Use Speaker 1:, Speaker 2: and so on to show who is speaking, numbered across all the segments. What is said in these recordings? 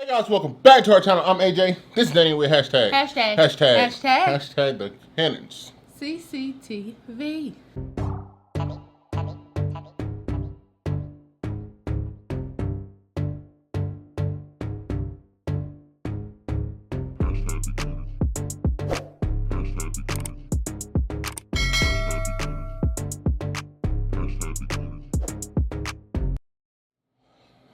Speaker 1: Hey guys, welcome back to our channel. I'm AJ. This is Danny with hashtag the Cannons.
Speaker 2: CCTV.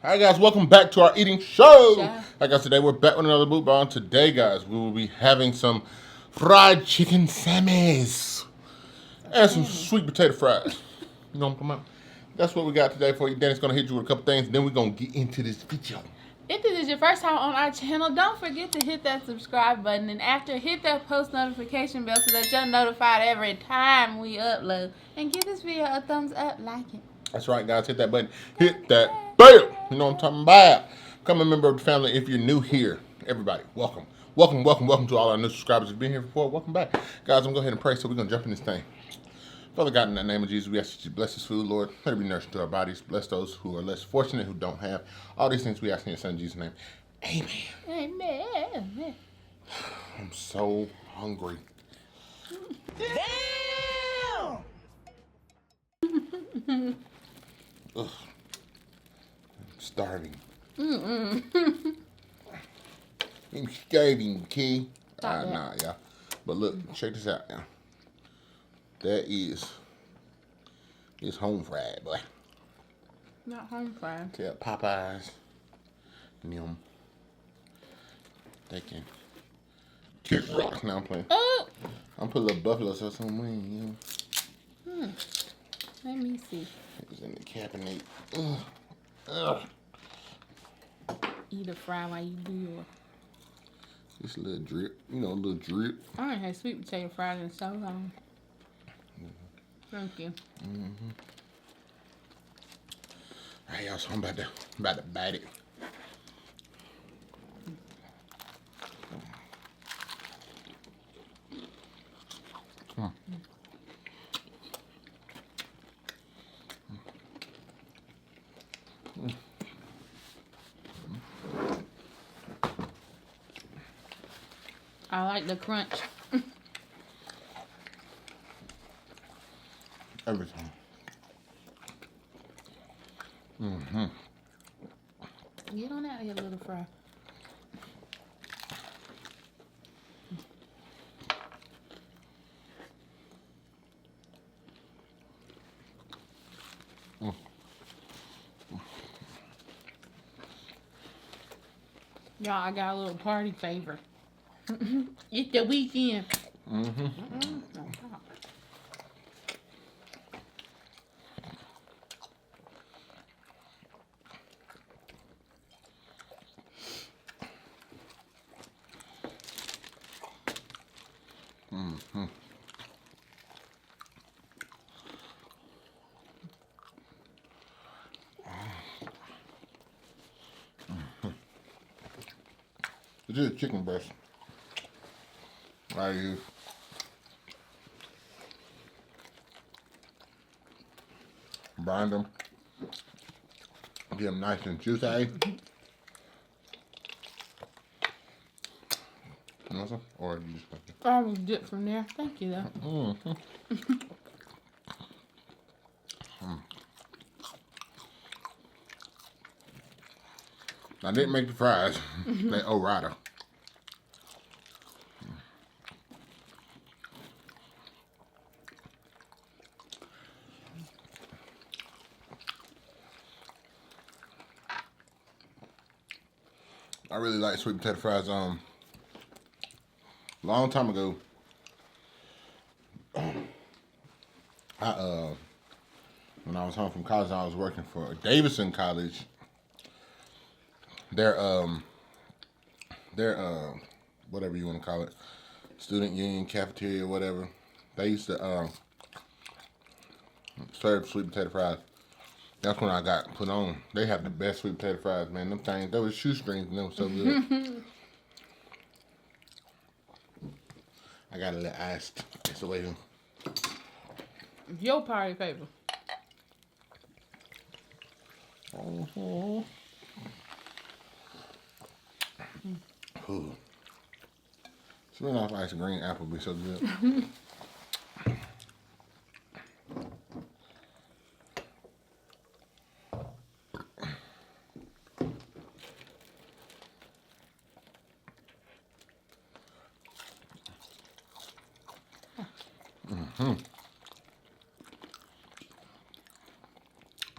Speaker 1: Hi guys, welcome back to our eating show. Like I said, today we're back with another mukbang. Today, guys, we will be having some fried chicken sammies and some sweet potato fries. You know what I'm talking about? That's what we got today for you. Danny's gonna hit you with a couple things, then we're gonna get into this video.
Speaker 2: If this is your first time on our channel, don't forget to hit that subscribe button, and after, hit that post notification bell so that you're notified every time we upload. And give this video a thumbs up, like it.
Speaker 1: That's right, guys. Hit that button. Hit that bell. You know what I'm talking about. Become a member of the family if you're new here. Everybody, welcome. Welcome to all our new subscribers who've been here before. Welcome back. Guys, I'm going to go ahead and pray, so we're going to jump in this thing. Father God, in the name of Jesus, we ask that you bless this food, Lord. Let it be nourished to our bodies. Bless those who are less fortunate, who don't have. All these things we ask in your son, Jesus' name. Amen.
Speaker 2: Amen.
Speaker 1: I'm so hungry.
Speaker 2: Damn!
Speaker 1: Ugh. I'm starving. I'm starving, key. Nah, yeah. But look, check this out now. That is home fried, boy.
Speaker 2: Not home fried.
Speaker 1: Tell Popeyes. Them. They can kick rocks. Now I'm playing. I'm putting a little buffalo sauce on mine, you know.
Speaker 2: Let me see.
Speaker 1: It was in the cabinet. Ugh.
Speaker 2: Eat a fry while you do your.
Speaker 1: Just a little drip. You know, a little drip.
Speaker 2: I ain't had sweet potato fries in so long. Thank you.
Speaker 1: Alright, y'all, so I'm about to bite it.
Speaker 2: I like the crunch.
Speaker 1: Every time.
Speaker 2: Get on out of here, little fry. Y'all, I got a little party favor. It's the weekend.
Speaker 1: This is chicken breast. I use. Brine them. Get them nice and juicy. You know some? Or you just like it?
Speaker 2: I will dip from there. Thank you, though.
Speaker 1: I didn't make the fries. They Orada. I really like sweet potato fries. Long time ago, when I was home from college, I was working for Davidson College. Their whatever you want to call it, student union, cafeteria, whatever. They used to serve sweet potato fries. That's when I got put on. They have the best sweet potato fries, man. Them things, they were shoestrings and they were so good. I got a little iced. It's the way.
Speaker 2: Your party favor.
Speaker 1: Ooh. Smelling off ice green apple be so good.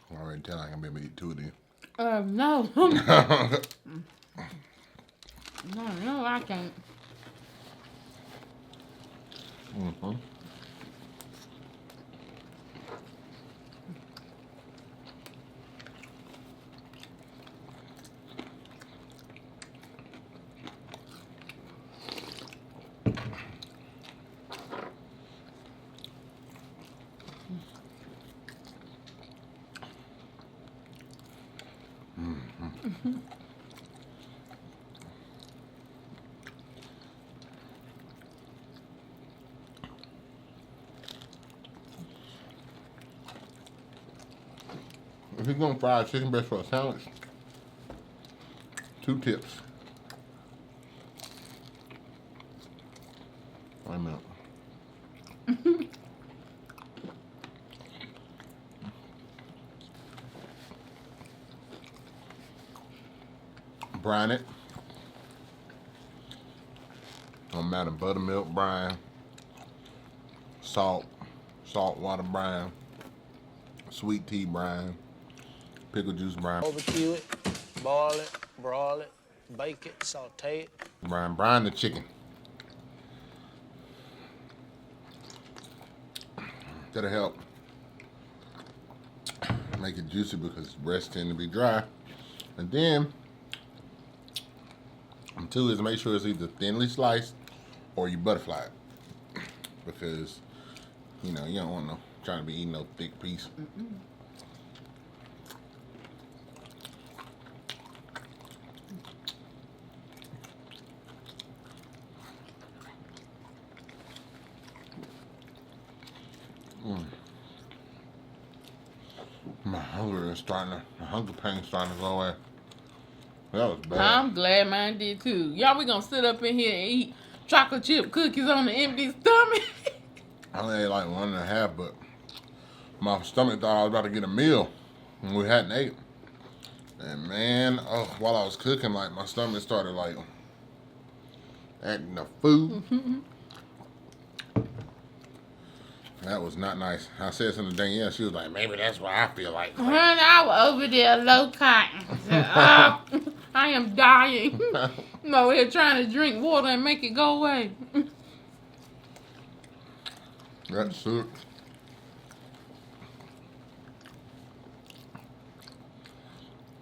Speaker 1: I already tell I can be able to eat 2 of these.
Speaker 2: No. No, I can't.
Speaker 1: If you're gonna fry chicken breast for a sandwich, 2 tips. Wait a minute. Brine it. I'm out of buttermilk brine, salt water brine, sweet tea brine, pickle juice brine.
Speaker 3: Barbecue it, boil it, broil it, bake it, saute it.
Speaker 1: Brine the chicken. That'll help make it juicy because breasts tend to be dry. And then, 2 is make sure it's either thinly sliced or you butterfly it. Because, you know, you don't want no trying to be eating no thick piece. My hunger pain's starting to go away. That was bad.
Speaker 2: I'm glad mine did too. Y'all, we gonna sit up in here and eat chocolate chip cookies on an empty stomach.
Speaker 1: I only ate like 1.5, but my stomach thought I was about to get a meal and we hadn't ate. And man, while I was cooking, like my stomach started like acting the food. That was not nice. I said something to Danielle. She was like, maybe that's why I feel like.
Speaker 2: Honey, I was over there low cotton. I am dying. I'm over here trying to drink water and make it go away.
Speaker 1: That sucks.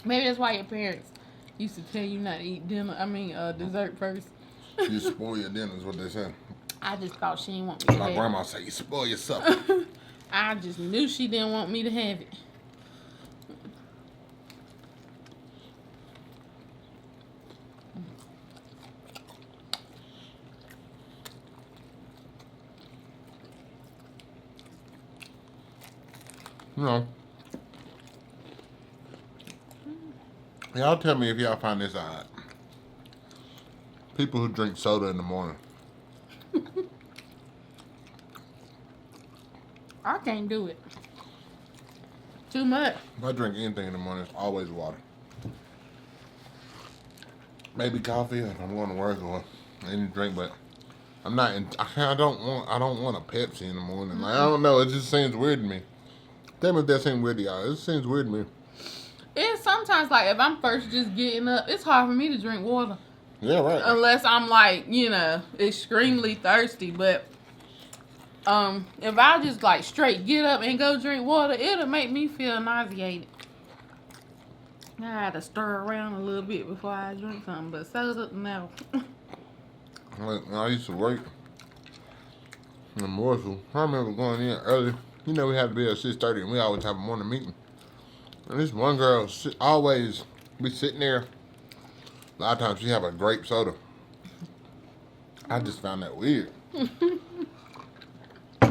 Speaker 2: Maybe that's why your parents used to tell you not to eat dessert first.
Speaker 1: You spoil your dinner is what they say.
Speaker 2: I just thought she didn't want me to
Speaker 1: My
Speaker 2: have
Speaker 1: grandma said, you spoil your supper.
Speaker 2: I just knew she didn't want me to have it.
Speaker 1: You know. Y'all tell me if y'all find this odd. People who drink soda in the morning.
Speaker 2: I can't do it. Too much.
Speaker 1: If I drink anything in the morning, it's always water. Maybe coffee if I'm going to work or any drink, but I'm not. I don't want a Pepsi in the morning. Like, I don't know. It just seems weird to me. Tell me if that seems weird to y'all. It seems weird to me.
Speaker 2: It's sometimes like if I'm first just getting up, it's hard for me to drink water.
Speaker 1: Yeah, right.
Speaker 2: Unless I'm like, extremely thirsty. But if I just like straight get up and go drink water, it'll make me feel nauseated. I had to stir around a little bit before I drink something, but soda, no.
Speaker 1: When I used to work in Morsel, I remember going in early. You know, we had to be at 6:30 and we always have a morning meeting. And this one girl always be sitting there. A lot of times she have a grape soda. I just found that weird.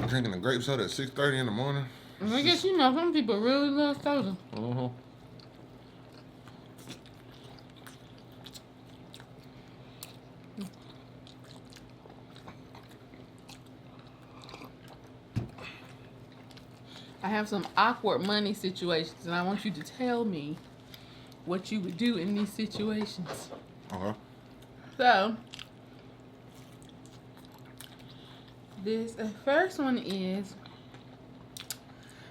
Speaker 1: Drinking a grape soda at 6:30 in the morning.
Speaker 2: I guess some people really love soda. I have some awkward money situations, and I want you to tell me what you would do in these situations.
Speaker 1: Okay.
Speaker 2: So, this first one is,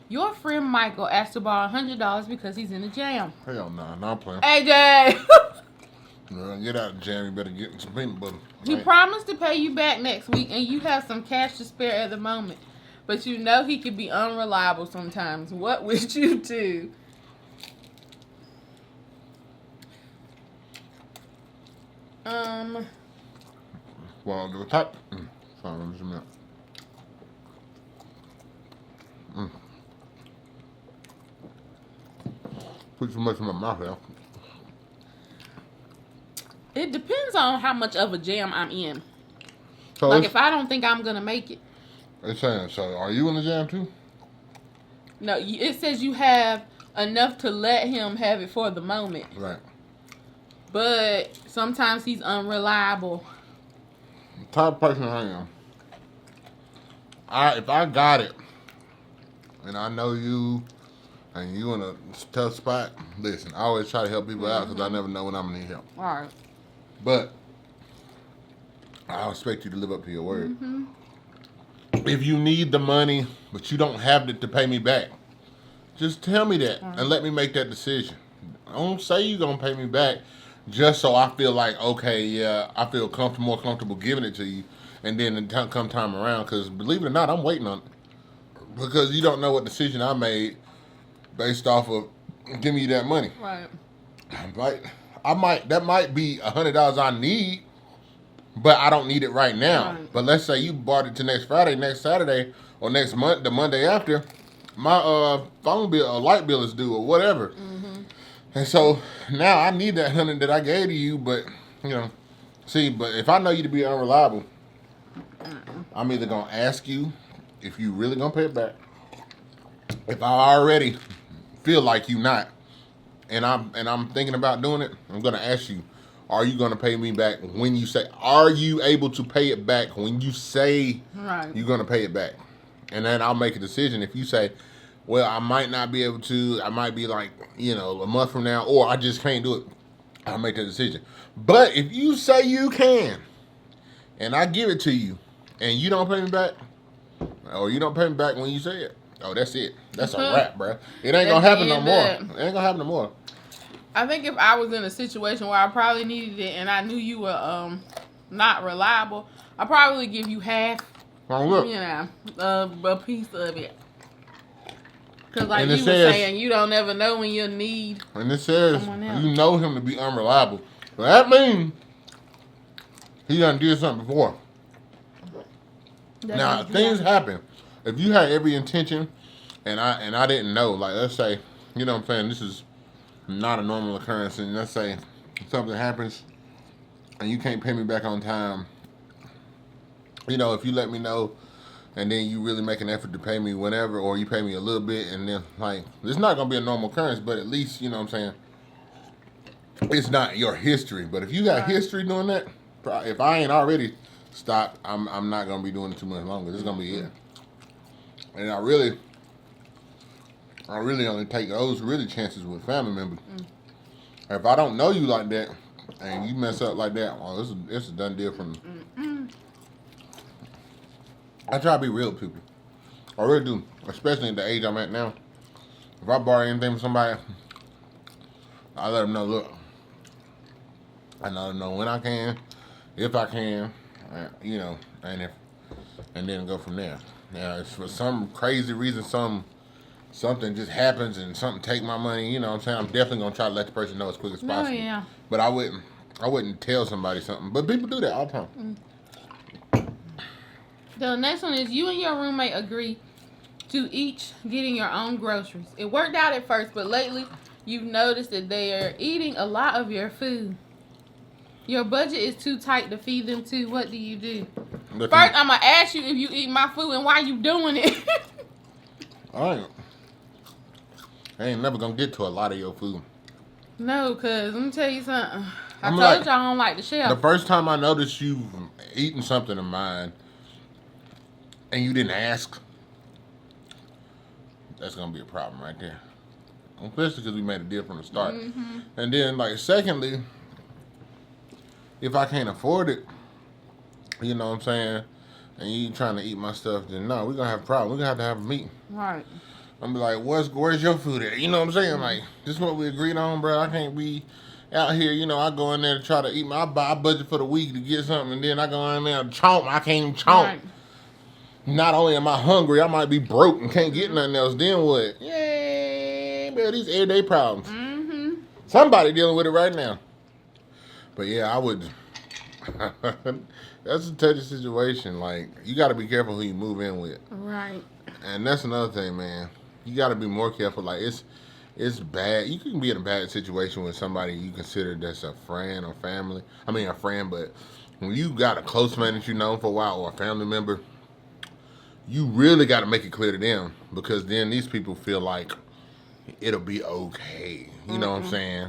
Speaker 2: your friend Michael asked to borrow $100 because he's in a jam.
Speaker 1: Hell nah, I'm playing.
Speaker 2: AJ!
Speaker 1: Get out of the jam, you better get some peanut butter.
Speaker 2: He promised to pay you back next week, and you have some cash to spare at the moment. But you know he can be unreliable sometimes. What would you do?
Speaker 1: Well, the top. Sorry, let me zoom out. Put too much in my mouth now.
Speaker 2: It depends on how much of a jam I'm in.
Speaker 1: So
Speaker 2: Like, if I don't think I'm going to make it.
Speaker 1: it's saying, so are you in the jam too?
Speaker 2: No, it says you have enough to let him have it for the moment.
Speaker 1: Right.
Speaker 2: But sometimes he's unreliable.
Speaker 1: The type of person I am. If I got it, and I know you, and you in a tough spot, listen, I always try to help people out because I never know when I'm going to need help.
Speaker 2: All right.
Speaker 1: But I expect you to live up to your word. If you need the money, but you don't have it to pay me back, just tell me that and let me make that decision. Don't say you're going to pay me back just so I feel like, okay, yeah, I feel more comfortable giving it to you. And then come time around, because believe it or not, I'm waiting on it. Because you don't know what decision I made based off of giving you that money.
Speaker 2: Right.
Speaker 1: That might be $100 I need, but I don't need it right now.
Speaker 2: Right.
Speaker 1: But let's say you bought it to next Friday, next Saturday, or next month, the Monday after, my phone bill or light bill is due or whatever. And so now I need that 100 that I gave to you, but but if I know you to be unreliable, I'm either gonna ask you if you really gonna pay it back. If I already feel like you not, and I'm thinking about doing it, I'm gonna ask you, are you gonna pay me back when you say? Are you able to pay it back when you say you're gonna pay it back? And then I'll make a decision. If you say, well, I might not be able to, I might be like, a month from now, or I just can't do it, I'll make that decision. But if you say you can, and I give it to you, and you don't pay me back, or you don't pay me back when you say it, oh, that's it. That's a wrap, bro. It ain't gonna happen no more. It ain't gonna happen no more.
Speaker 2: I think if I was in a situation where I probably needed it and I knew you were not reliable, I'd probably give you half, a piece of it. Because like you were saying, you don't ever know when you'll need
Speaker 1: and it says
Speaker 2: someone else.
Speaker 1: You know him to be unreliable. So that means he done did something before. Now, things happen. If you had every intention and I didn't know, like let's say, you know what I'm saying, this is not a normal occurrence, and let's say something happens and you can't pay me back on time, if you let me know and then you really make an effort to pay me whenever, or you pay me a little bit, and then like it's not gonna be a normal occurrence, but at least you know what I'm saying, it's not your history. But if you got history doing that, if I ain't already stopped, I'm not gonna be doing it too much longer. This is gonna be it. And I really only take those really chances with family members. If I don't know you like that and you mess up like that, well, it's a done deal for me. I try to be real with people. I really do, especially at the age I'm at now. If I borrow anything from somebody, I let them know, look, I let them know when I can, if I can, and then go from there. Now, if for some crazy reason something just happens and something take my money, you know what I'm saying, I'm definitely going to try to let the person know as quick as possible.
Speaker 2: Oh, yeah.
Speaker 1: But I wouldn't tell somebody something. But people do that all the time.
Speaker 2: The next one is, you and your roommate agree to each getting your own groceries. It worked out at first, but lately you've noticed that they are eating a lot of your food. Your budget is too tight to feed them too. What do you do? First, I'm going to ask you if you eat my food and why you doing it.
Speaker 1: I ain't never going to get to a lot of your food.
Speaker 2: No, because let me tell you something. I told you I don't like the shelf.
Speaker 1: The first time I noticed you eating something of mine and you didn't ask, that's gonna be a problem right there. Especially because we made a deal from the start. And then, like, secondly, if I can't afford it, you know what I'm saying, and you trying to eat my stuff, then no, we're gonna have a problem. We're gonna have a meeting.
Speaker 2: Right.
Speaker 1: I'm be like, where's your food at? You know what I'm saying? Like, this is what we agreed on, bro. I can't be out here, you know, I go in there to try to eat my budget for the week to get something, and then I go in there and chomp. I can't even chomp.
Speaker 2: Right.
Speaker 1: Not only am I hungry, I might be broke and can't get nothing else. Then what? Yay, man, these everyday problems. Somebody dealing with it right now. But yeah, I would. That's a touchy situation. Like, you got to be careful who you move in with.
Speaker 2: Right.
Speaker 1: And that's another thing, man. You got to be more careful. Like, it's bad. You can be in a bad situation with somebody you consider that's a friend or family. I mean, a friend, but when you got a close friend that you know for a while or a family member, you really got to make it clear to them, because then these people feel like it'll be okay. You know what I'm saying?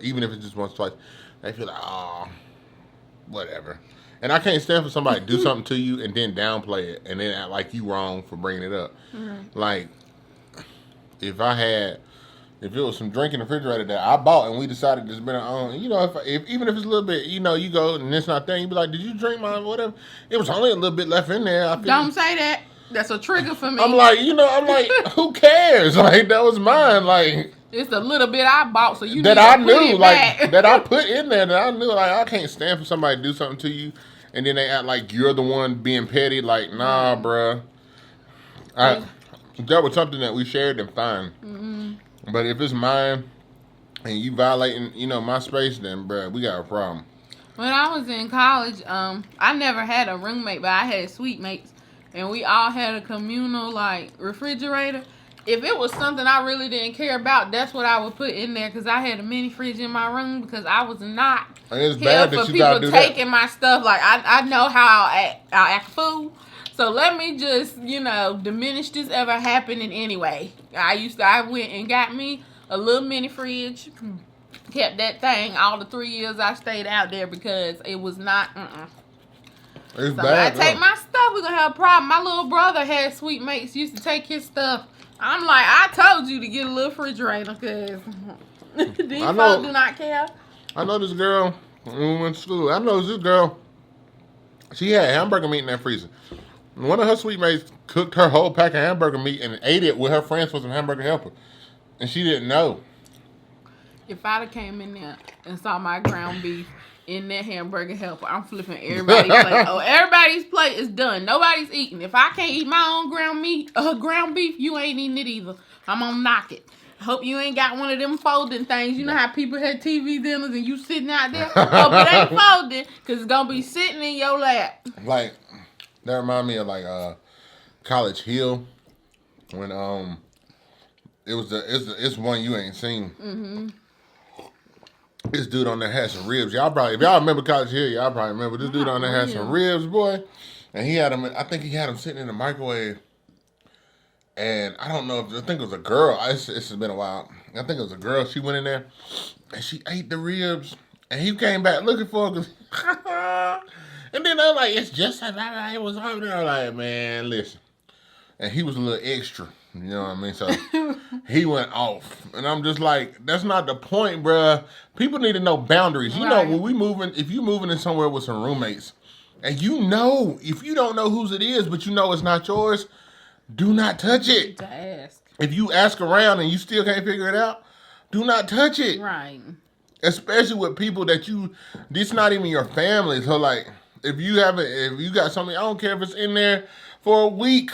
Speaker 1: Even if it's just once, twice, they feel like, oh, whatever. And I can't stand for somebody to do something to you and then downplay it and then act like you wrong for bringing it up. Like, if it was some drink in the refrigerator that I bought and we decided to spend it on, you know, even if it's a little bit, you know, you go and it's not there, you be like, did you drink mine, whatever? It was only a little bit left in there.
Speaker 2: Don't say that. That's a trigger for me.
Speaker 1: I'm like, who cares? Like, that was mine. Like,
Speaker 2: it's a little bit I bought, so you
Speaker 1: that
Speaker 2: need to
Speaker 1: I
Speaker 2: put
Speaker 1: knew,
Speaker 2: it
Speaker 1: like,
Speaker 2: back.
Speaker 1: that I put in there that I knew. Like, I can't stand for somebody to do something to you and then they act like you're the one being petty. Like, nah, bruh. That was something that we shared, and fine. But if it's mine and you violating, you know, my space, then, bruh, we got a problem.
Speaker 2: When I was in college, I never had a roommate, but I had suite mates, and we all had a communal, like, refrigerator. If it was something I really didn't care about, that's what I would put in there, because I had a mini fridge in my room, because I was not
Speaker 1: It's
Speaker 2: here
Speaker 1: bad
Speaker 2: for
Speaker 1: that you gotta
Speaker 2: people
Speaker 1: do that.
Speaker 2: taking my stuff. Like, I know how I'll act a fool. So let me just, you know, diminish this ever happening anyway. I went and got me a little mini fridge, kept that thing all the 3 years I stayed out there, because it was not,
Speaker 1: It's
Speaker 2: So
Speaker 1: bad.
Speaker 2: I take my stuff, we're going to have a problem. My little brother had sweet mates, used to take his stuff. I'm like, I told you to get a little refrigerator, because these folks do not care.
Speaker 1: I know this girl when we went to school. I know this girl. She had hamburger meat in that freezer. One of her sweet mates cooked her whole pack of hamburger meat and ate it with her friends for some hamburger helper. And she didn't know.
Speaker 2: If I'd have came in there and saw my ground beef in that hamburger helper, I'm flipping everybody's plate. Oh, everybody's plate is done. Nobody's eating. If I can't eat my own ground beef, you ain't eating it either. I'm gonna knock it. Hope you ain't got one of them folding things. You know how people had TV dinners and you sitting out there? Hope it ain't folding, because it's gonna be sitting in your lap.
Speaker 1: Like, that remind me of like College Hill, when it's one you ain't seen. This dude on there had some ribs. If y'all remember College Hill, y'all probably remember this dude on there had some ribs, boy. And he had them. I think he had them sitting in the microwave. And I don't know I think it was a girl. It's been a while. I think it was a girl. She went in there and she ate the ribs. And he came back looking for her. And then they're like, it's just like it was over there. Like, man, listen. And he was a little extra. You know what I mean? So he went off. And I'm just like, that's not the point, bruh. People need to know boundaries. You know, when we moving, if you moving in somewhere with some roommates, and you know, if you don't know whose it is, but you know it's not yours, do not touch it.
Speaker 2: To ask.
Speaker 1: If you ask around and you still can't figure it out, do not touch it.
Speaker 2: Right.
Speaker 1: Especially with people that this not even your family. So like, if you got something, I don't care if it's in there for a week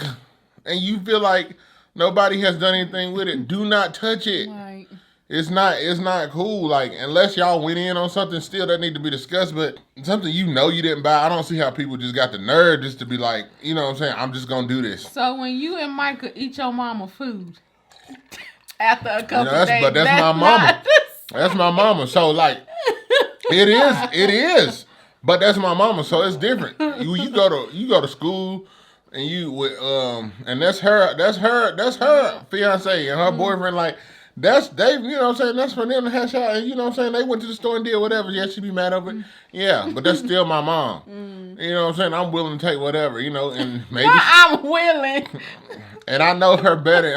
Speaker 1: and you feel like nobody has done anything with it, do not touch it.
Speaker 2: Right.
Speaker 1: It's not cool. Like, unless y'all went in on something still that need to be discussed, but something you didn't buy, I don't see how people just got the nerve just to be like, you know what I'm saying, I'm just gonna do this.
Speaker 2: So when you and Micah eat your mama food after a couple days,
Speaker 1: but that's my mama. That's my mama. So like, it is. But that's my mama, so it's different. You go to school and and that's her fiance and her boyfriend. Like, That's they, you know what I'm saying? That's for them to hash out. And you know what I'm saying? They went to the store and did whatever. Yeah, she be mad over it. Yeah, but that's still my mom. You know what I'm saying? I'm willing to take whatever, you know, and maybe.
Speaker 2: I'm willing.
Speaker 1: And I know her better.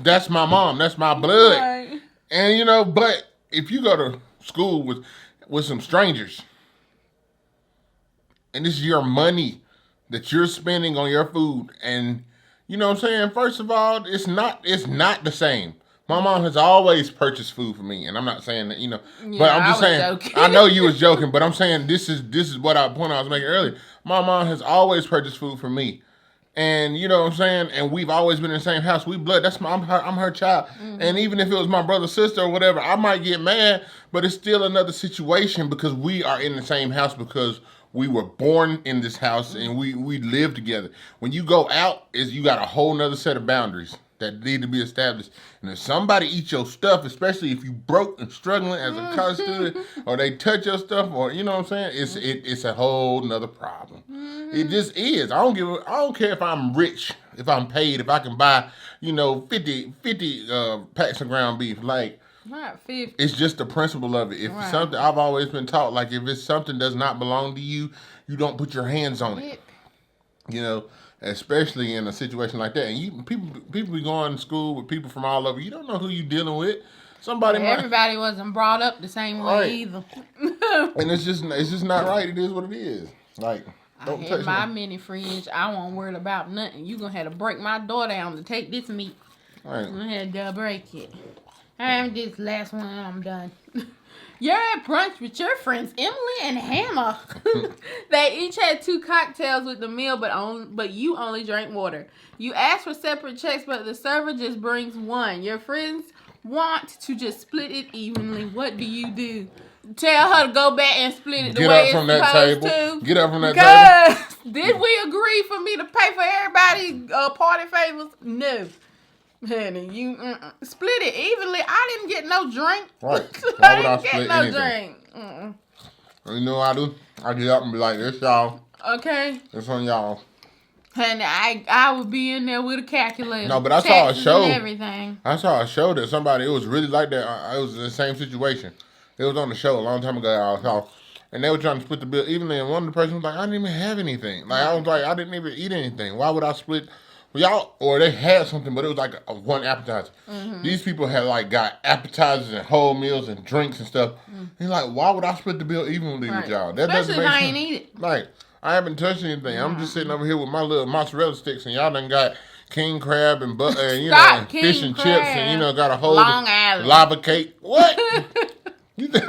Speaker 1: That's my mom. That's my blood.
Speaker 2: Right.
Speaker 1: And you know, but if you go to school with some strangers, and this is your money that you're spending on your food, and you know what I'm saying? First of all, it's not the same. My mom has always purchased food for me, and I'm not saying that, you know, but I'm just saying,
Speaker 2: joking.
Speaker 1: I know you was joking, but I'm saying this is what point I was making earlier. My mom has always purchased food for me. And you know what I'm saying? And we've always been in the same house. We blood. I'm her child. And even if it was my brother, sister, or whatever, I might get mad, but it's still another situation because we are in the same house because we were born in this house and we live together. When you go out, you got a whole nother set of boundaries that need to be established. And if somebody eats your stuff, especially if you broke and struggling as a college student, or they touch your stuff, or you know what I'm saying, it's a whole nother problem. It just is. I don't care if I'm rich, if I'm paid, if I can buy, you know, 50 packs of ground beef. Like,
Speaker 2: Not 50.
Speaker 1: it's just the principle of it. If
Speaker 2: Right.
Speaker 1: something, I've always been taught, like if it's something does not belong to you, you don't put your hands on it. You know, especially in a situation like that. And people be going to school with people from all over. You don't know who you dealing with. Somebody might.
Speaker 2: Everybody wasn't brought up the same way
Speaker 1: Right.
Speaker 2: either.
Speaker 1: And it's just not right. It is what it is. Like,
Speaker 2: I
Speaker 1: don't
Speaker 2: had
Speaker 1: touch
Speaker 2: my
Speaker 1: me.
Speaker 2: mini fridge. I won't worry about nothing. You gonna have to break my door down to take this meat.
Speaker 1: Right.
Speaker 2: I had to break it. And this last one, I'm done. You're at brunch with your friends Emily and Hannah. They each had 2 cocktails with the meal, but you only drank water. You asked for separate checks, but the server just brings one. Your friends want to just split it evenly. What do you do? Tell her to go back and split it the
Speaker 1: Get
Speaker 2: way
Speaker 1: up
Speaker 2: it's
Speaker 1: from that
Speaker 2: supposed
Speaker 1: table.
Speaker 2: to.
Speaker 1: Get up from that table.
Speaker 2: Because did we agree for me to pay for everybody's party favors? No. Honey, you split it evenly. I didn't get no drink.
Speaker 1: Right.
Speaker 2: I
Speaker 1: Why would I
Speaker 2: didn't get
Speaker 1: split
Speaker 2: no
Speaker 1: anything?
Speaker 2: drink.
Speaker 1: You know what I do? I get up and be like, this y'all.
Speaker 2: Okay.
Speaker 1: This on y'all.
Speaker 2: Honey, I would be in there with a calculator.
Speaker 1: No, but I saw a
Speaker 2: taxes
Speaker 1: show.
Speaker 2: and everything.
Speaker 1: I saw a show that somebody, it was really like that. It was the same situation. It was on the show a long time ago. I saw, and they were trying to split the bill evenly. And one of the person was like, I didn't even have anything. Like, I was like, I didn't even eat anything. Why would I split? Well, y'all, or they had something, but it was like a one appetizer. These people had like got appetizers and whole meals and drinks and stuff. He's like, why would I split the bill evenly with y'all? That
Speaker 2: Especially
Speaker 1: doesn't make
Speaker 2: if I
Speaker 1: sense.
Speaker 2: ain't eat it.
Speaker 1: Like, I haven't touched anything. I'm just sitting over here with my little mozzarella sticks, and y'all done got king crab and you know,
Speaker 2: Stop,
Speaker 1: and
Speaker 2: king
Speaker 1: fish and chips, and you know, got a whole
Speaker 2: Long Island.
Speaker 1: lava cake. What? You no.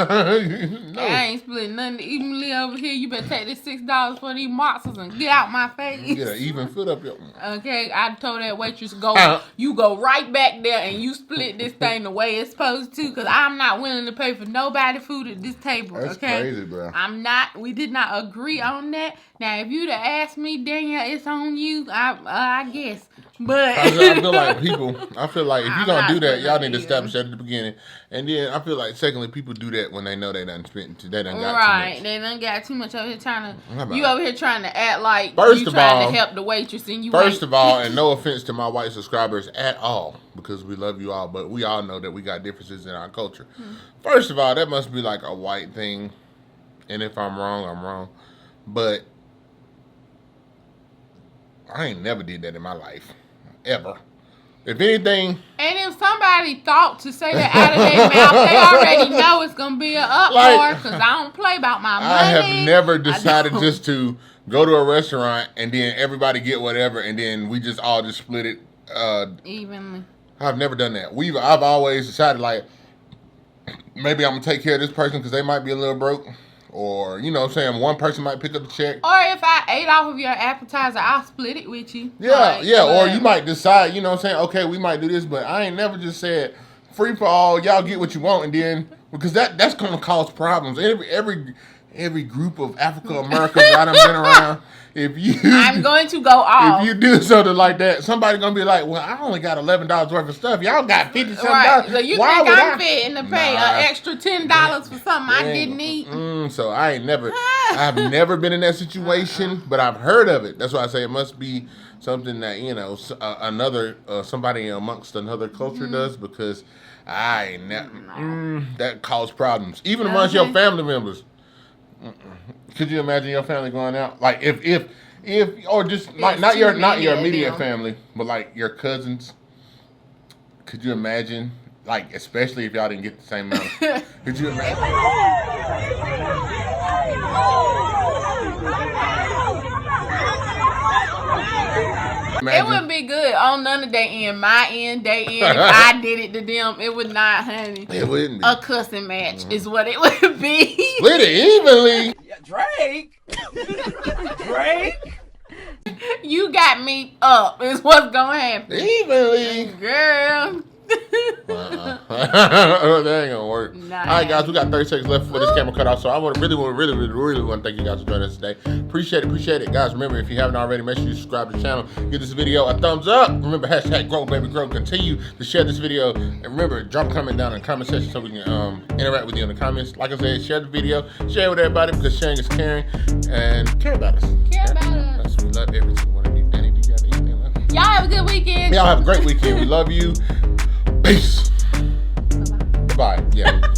Speaker 2: I ain't splitting nothing evenly over here. You better take this $6 for these mozzarella and get out my face.
Speaker 1: Get an even foot up your.
Speaker 2: Okay, I told that waitress, you go right back there and you split this thing the way it's supposed to, because I'm not willing to pay for nobody food at this table.
Speaker 1: That's
Speaker 2: okay?
Speaker 1: crazy, bro.
Speaker 2: We did not agree on that. Now, if you'd have asked me, Danielle, it's on you, I guess. But
Speaker 1: I feel like people. I feel like if you're gonna do that, y'all need to establish that at the beginning, and then I feel like secondly, people do that when they know they done spent, they done got
Speaker 2: right,
Speaker 1: too much.
Speaker 2: they done got too much over here trying
Speaker 1: How about
Speaker 2: to. You
Speaker 1: it?
Speaker 2: over here trying to act like
Speaker 1: First
Speaker 2: you
Speaker 1: of
Speaker 2: trying
Speaker 1: all-
Speaker 2: to help the waitress, and you.
Speaker 1: First
Speaker 2: ain't.
Speaker 1: of all, and no offense to my white subscribers at all, because we love you all, but we all know that we got differences in our culture. First of all, that must be like a white thing, and if I'm wrong, I'm wrong. But I ain't never did that in my life, ever. If anything,
Speaker 2: And if somebody thought to say that out of their mouth, they already know it's gonna be an uproar because I don't play about my money.
Speaker 1: I have never decided
Speaker 2: don't.
Speaker 1: just to go to a restaurant and then everybody get whatever, and then we just all just split it.
Speaker 2: Evenly.
Speaker 1: I've never done that. I've always decided like maybe I'm gonna take care of this person because they might be a little broke, or you know what I'm saying, one person might pick up the check.
Speaker 2: Or if I ate off of your appetizer, I'll split it with you.
Speaker 1: Yeah,
Speaker 2: Like,
Speaker 1: yeah. Or
Speaker 2: but-
Speaker 1: you might decide, you know what I'm saying, okay, we might do this, but I ain't never just said free for all, y'all get what you want, and then because that's gonna cause problems. Every group of African Americans I done been around, if you
Speaker 2: I'm going to go off.
Speaker 1: if you do something like that, somebody gonna be like, well, I only got $11 worth of stuff. Y'all got $50 something.
Speaker 2: Right, so you
Speaker 1: Why
Speaker 2: think
Speaker 1: would
Speaker 2: I'm fitting to pay
Speaker 1: Nah.
Speaker 2: an extra $10 for something I didn't eat?
Speaker 1: So I've never been in that situation, but I've heard of it. That's why I say it must be something that, you know, somebody amongst another culture does, because I ain't that caused problems, even amongst your family members. Could you imagine your family going out? Like if or just like not your immediate family, but like your cousins. Could you imagine? Like especially if y'all didn't get the same amount. Could you imagine?
Speaker 2: It wouldn't be good on none of their end. My end, they end. If I did it to them, it would not, honey.
Speaker 1: It wouldn't be.
Speaker 2: A cussing match is what it would be.
Speaker 1: Split it evenly.
Speaker 3: Yeah, Drake. Drake.
Speaker 2: You got me up is what's gonna happen.
Speaker 1: Evenly.
Speaker 2: Girl.
Speaker 1: That ain't gonna work.
Speaker 2: Nah.
Speaker 1: All right, guys, we got 30 seconds left before this camera cut off. So I really want to thank you guys for joining us today. Appreciate it, guys. Remember, if you haven't already, make sure you subscribe to the channel. Give this video a thumbs up. Remember, hashtag grow baby grow. Continue to share this video, and remember, drop a comment down in the comment section so we can interact with you in the comments. Like I said, share the video, share it with everybody because sharing is caring, and care about us.
Speaker 2: Care about us.
Speaker 1: We love every single one of you. Danny, do you got anything left?
Speaker 2: Y'all have a good weekend.
Speaker 1: Y'all have a great weekend. We love you. Peace.
Speaker 2: Bye-bye.
Speaker 1: Bye. Yeah.